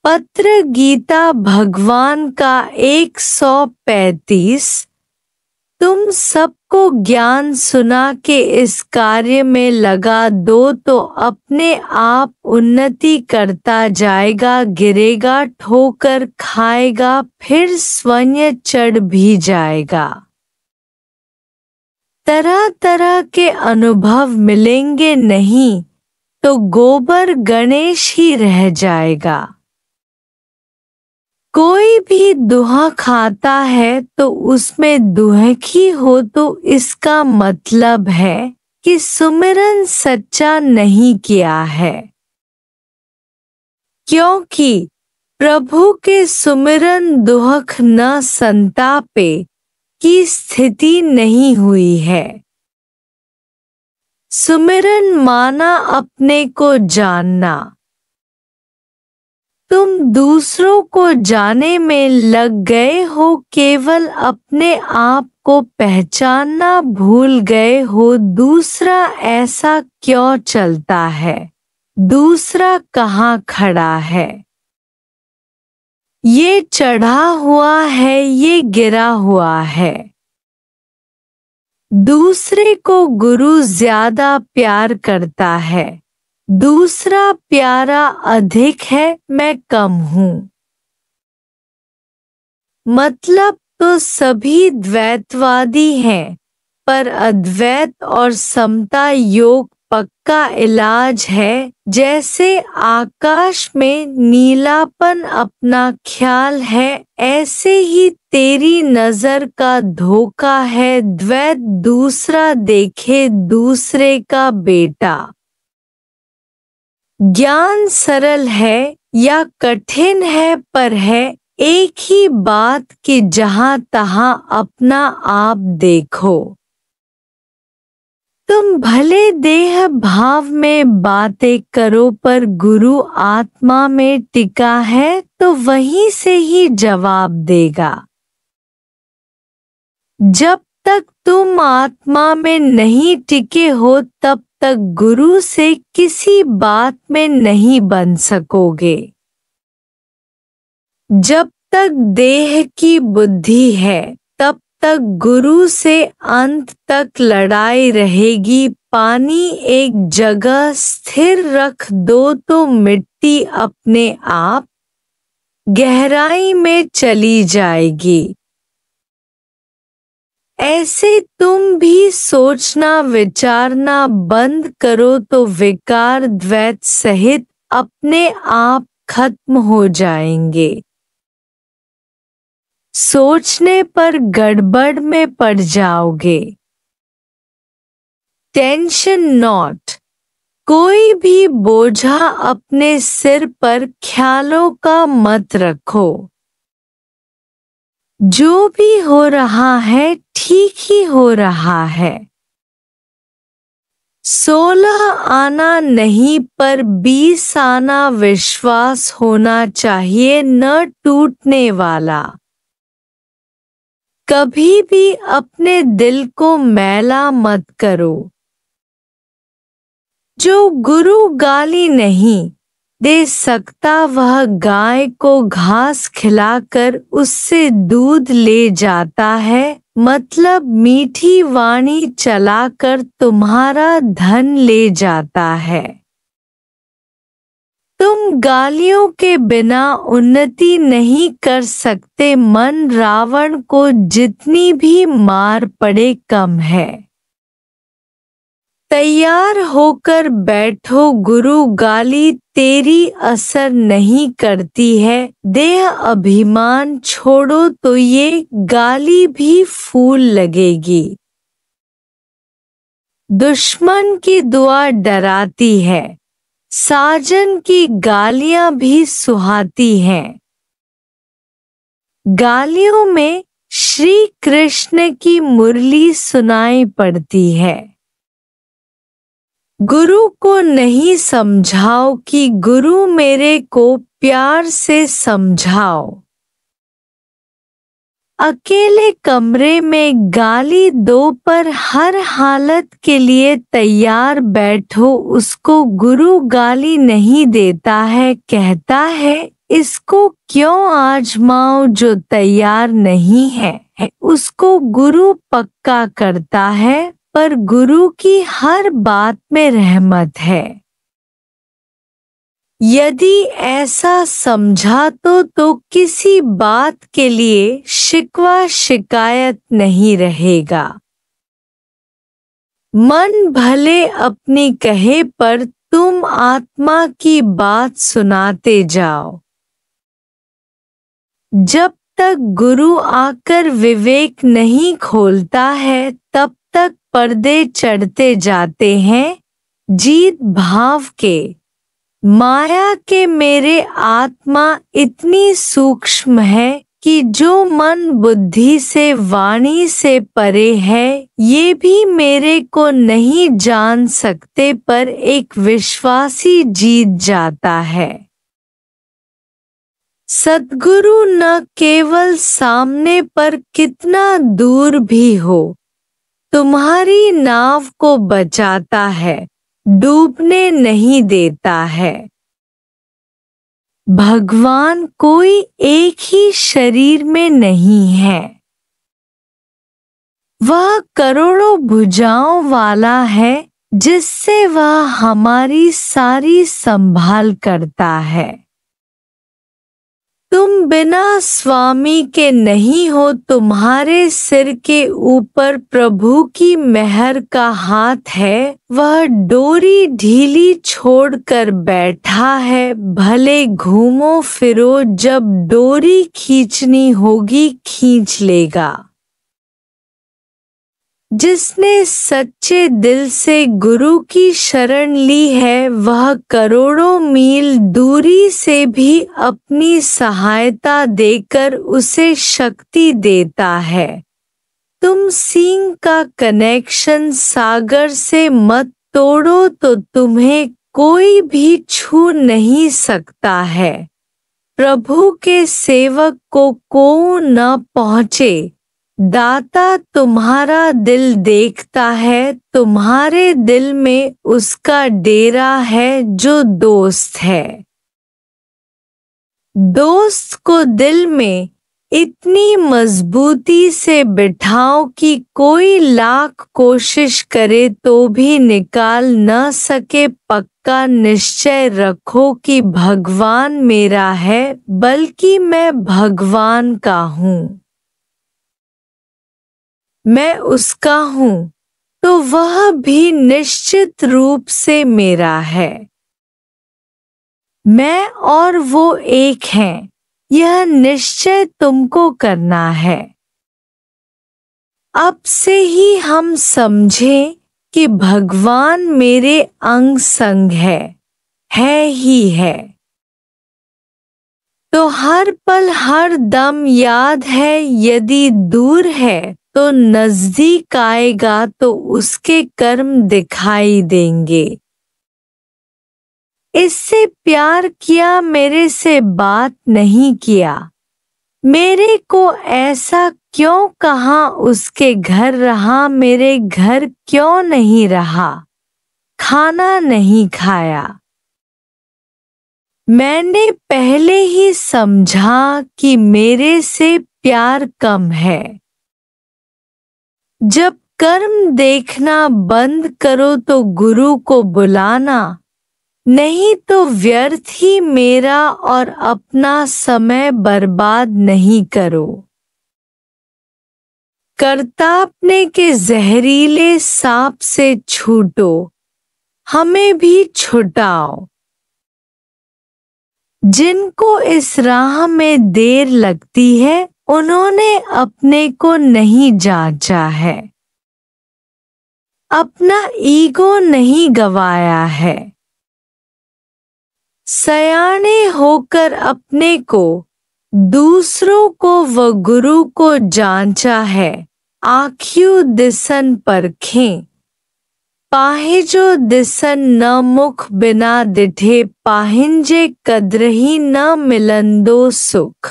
पत्र गीता भगवान का 135। तुम सबको ज्ञान सुना के इस कार्य में लगा दो तो अपने आप उन्नति करता जाएगा, गिरेगा, ठोकर खाएगा, फिर स्वयं चढ़ भी जाएगा। तरह तरह के अनुभव मिलेंगे नहीं तो गोबर गणेश ही रह जाएगा। कोई भी दुहा खाता है तो उसमें दुहखी हो तो इसका मतलब है कि सुमिरन सच्चा नहीं किया है, क्योंकि प्रभु के सुमिरन दुहख न संतापे की स्थिति नहीं हुई है। सुमिरन माना अपने को जानना। तुम दूसरों को जाने में लग गए हो, केवल अपने आप को पहचानना भूल गए हो। दूसरा ऐसा क्यों चलता है, दूसरा कहाँ खड़ा है, ये चढ़ा हुआ है, ये गिरा हुआ है। दूसरे को गुरु ज्यादा प्यार करता है, दूसरा प्यारा अधिक है, मैं कम हूँ। मतलब तो सभी द्वैतवादी हैं, पर अद्वैत और समता योग पक्का इलाज है। जैसे आकाश में नीलापन अपना ख्याल है, ऐसे ही तेरी नजर का धोखा है। द्वैत दूसरा देखे दूसरे का बेटा। ज्ञान सरल है या कठिन है, पर है एक ही बात कि जहां तहां अपना आप देखो। तुम भले देह भाव में बातें करो, पर गुरु आत्मा में टिका है तो वहीं से ही जवाब देगा। जब तक तुम आत्मा में नहीं टिके हो तब तक गुरु से किसी बात में नहीं बन सकोगे। जब तक देह की बुद्धि है तब तक गुरु से अंत तक लड़ाई रहेगी। पानी एक जगह स्थिर रख दो तो मिट्टी अपने आप गहराई में चली जाएगी। ऐसे तुम भी सोचना विचारना बंद करो तो विकार द्वैत सहित अपने आप खत्म हो जाएंगे। सोचने पर गड़बड़ में पड़ जाओगे। Tension not. कोई भी बोझा अपने सिर पर ख्यालों का मत रखो। जो भी हो रहा है ठीक ही हो रहा है। 16 आना नहीं पर 20 आना विश्वास होना चाहिए, न टूटने वाला। कभी भी अपने दिल को मैला मत करो। जो गुरु गाली नहीं दे सकता वह गाय को घास खिलाकर उससे दूध ले जाता है, मतलब मीठी वाणी चलाकर तुम्हारा धन ले जाता है। तुम गालियों के बिना उन्नति नहीं कर सकते। मन रावण को जितनी भी मार पड़े कम है। तैयार होकर बैठो, गुरु गाली तेरी असर नहीं करती है। देह अभिमान छोड़ो तो ये गाली भी फूल लगेगी। दुश्मन की दुआ डराती है, साजन की गालियां भी सुहाती हैं। गालियों में श्री कृष्ण की मुरली सुनाई पड़ती है। गुरु को नहीं समझाओ कि गुरु मेरे को प्यार से समझाओ। अकेले कमरे में गाली दो पर हर हालत के लिए तैयार बैठो। उसको गुरु गाली नहीं देता है, कहता है इसको क्यों आजमाओ जो तैयार नहीं है। उसको गुरु पक्का करता है, पर गुरु की हर बात में रहमत है। यदि ऐसा समझा तो किसी बात के लिए शिकवा शिकायत नहीं रहेगा। मन भले अपनी कहे पर तुम आत्मा की बात सुनाते जाओ। जब तक गुरु आकर विवेक नहीं खोलता है तब तक पर्दे चढ़ते जाते हैं। जीत भाव के, माया के मेरे आत्मा इतनी सूक्ष्म है कि जो मन बुद्धि से वाणी से परे है ये भी मेरे को नहीं जान सकते, पर एक विश्वासी जीत जाता है। सद्गुरु न केवल सामने पर कितना दूर भी हो तुम्हारी नाव को बचाता है, डूबने नहीं देता है। भगवान कोई एक ही शरीर में नहीं है, वह करोड़ों भुजाओं वाला है जिससे वह हमारी सारी संभाल करता है। तुम बिना स्वामी के नहीं हो, तुम्हारे सिर के ऊपर प्रभु की मेहर का हाथ है। वह डोरी ढीली छोड़कर बैठा है, भले घूमो फिरो, जब डोरी खींचनी होगी खींच लेगा। जिसने सच्चे दिल से गुरु की शरण ली है वह करोड़ों मील दूरी से भी अपनी सहायता देकर उसे शक्ति देता है। तुम सींग का कनेक्शन सागर से मत तोड़ो तो तुम्हें कोई भी छू नहीं सकता है। प्रभु के सेवक को न पहुँचे, दाता तुम्हारा दिल देखता है। तुम्हारे दिल में उसका डेरा है जो दोस्त है। दोस्त को दिल में इतनी मजबूती से बिठाओ कि कोई लाख कोशिश करे तो भी निकाल न सके। पक्का निश्चय रखो कि भगवान मेरा है, बल्कि मैं भगवान का हूँ। मैं उसका हूँ तो वह भी निश्चित रूप से मेरा है। मैं और वो एक हैं, यह निश्चय तुमको करना है। अब से ही हम समझें कि भगवान मेरे अंग संग है ही है। तो हर पल हर दम याद है, यदि दूर है तो नजदीक आएगा तो उसके कर्म दिखाई देंगे। इससे प्यार किया, मेरे से बात नहीं किया। मेरे को ऐसा क्यों कहा, उसके घर रहा मेरे घर क्यों नहीं रहा। खाना नहीं खाया। मैंने पहले ही समझा कि मेरे से प्यार कम है। जब कर्म देखना बंद करो तो गुरु को बुलाना, नहीं तो व्यर्थ ही मेरा और अपना समय बर्बाद नहीं करो। करतापने के जहरीले सांप से छूटो, हमें भी छुटाओ। जिनको इस राह में देर लगती है उन्होंने अपने को नहीं जांचा है, अपना ईगो नहीं गवाया है। सयाने होकर अपने को, दूसरों को व गुरु को जांचा है। आँखियों दिसन परखें, पाहिजो दिसन न मुख बिना दिठे। पाहिंजे कद्रही न मिलंदो सुख।